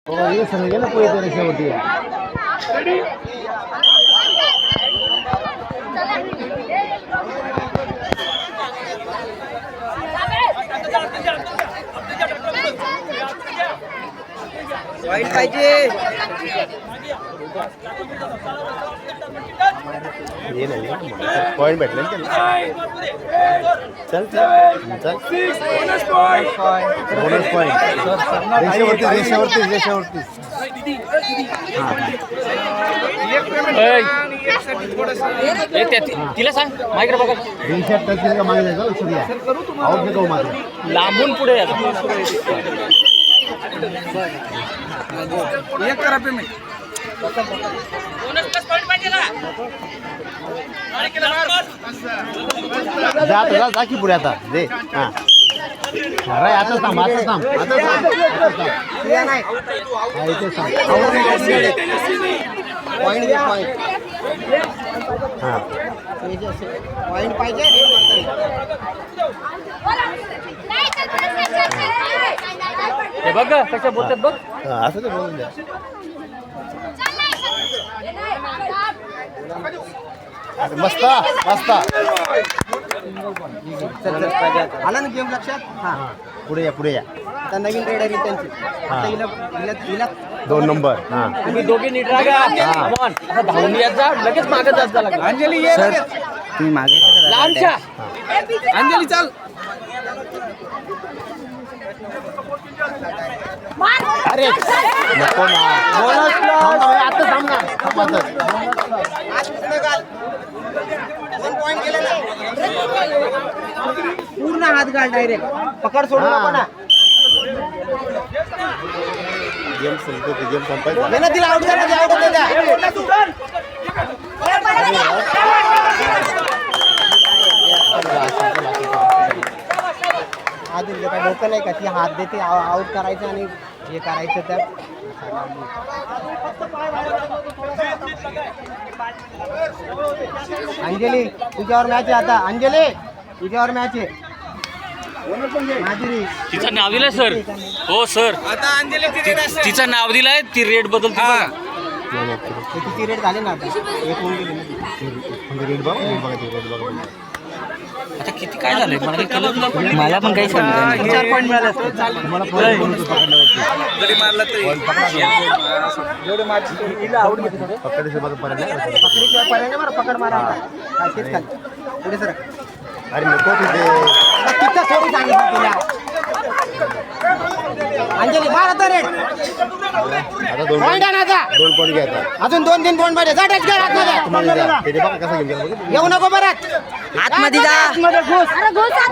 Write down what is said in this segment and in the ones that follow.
ये समझ ना कोई तरह से होती है। वाईट पाहिजे ये नहीं पॉइंट भेटले ना चल चल चल बोनस पॉइंट रेषेवरती तिला सांग माईकडे बघा रेषेत टचले का मागे जायचं लक्ष द्या आउट नको मात्र लांबून पुढे या एक करा पेमेंट जा की पुढे आता दे हा अरे आता थांब आता थांब आता थांब नाही हा, इथे थांब पॉईंट घे पॉईंट हा पॉईंट पाहिजे हे बघ कशा बोलतात बघ हा, असं ते बोलून द्या मस्त मस्त आला ना गेम लक्षात हा पुढे या पुढे या आता नवीन रेड आहे त्यांची आता हिला 2 नंबर हा तुम्ही दोघे नीट राहा आता धावून येत जा लगेच मागे जात जा लागेल अंजली ये तुम्ही मागे लांबच्या अंजली चाल अरे नको ना बोनस आता थांब ना थांबातच पूर्ण हात घाल डायरेक्ट पकड सोडू नको ना गेम संपतो ते गेम संपायचा नाही ना तिला आउट करा द्या आउट द्या हात दिले काय डोकं नाही का ती हात देते आउट करायचं आणि हे करायचं तर अंजली तुझ्यावर मॅच आहे आता अंजली तुझ्यावर मॅच आहे माधुरी तिचं नाव दिलंय सर हो सर आता अंजली तिचं नाव दिलंय ती रेट बदलते बघा किती रेट झाले ना आता एक होऊन गेली ना रेड बघ रेड बघा रेड बघा आता किती काय झालंय मला काही कळत नाही मला पण काही समजा 4 पॉईंट मिळाले असते तुम्हाला परत बोनस पकडल्यावरती जरी मारला तरी जेवढे मारते हिला आउट घेते थोडे पकडायचं बघा परत नाही पकडीशिवाय पर्याय नाही बरं पकड मारा काय तेच खाली पुढे सर अरे नको तिथे तिथं थोडी सांगितलं तुला अंजली मार आता रेट आता 2 पॉईंट आहे ना आता 2 पॉईंट घ्यायचा अजून 2-3 पॉईंट पाहिजे जा टच कर आतमध्ये ते बघा कसं गेम येऊ नको परत आतमध्ये जा आतमध्ये घुस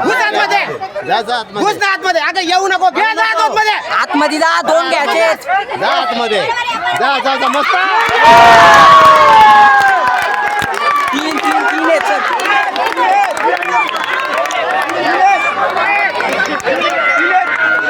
घुस आतमध्ये जा घुस ना आतमध्ये अगं येऊ नको घे जा आतमध्ये आतमध्ये जा 2 घ्यायचे जा आतमध्ये जा मस्त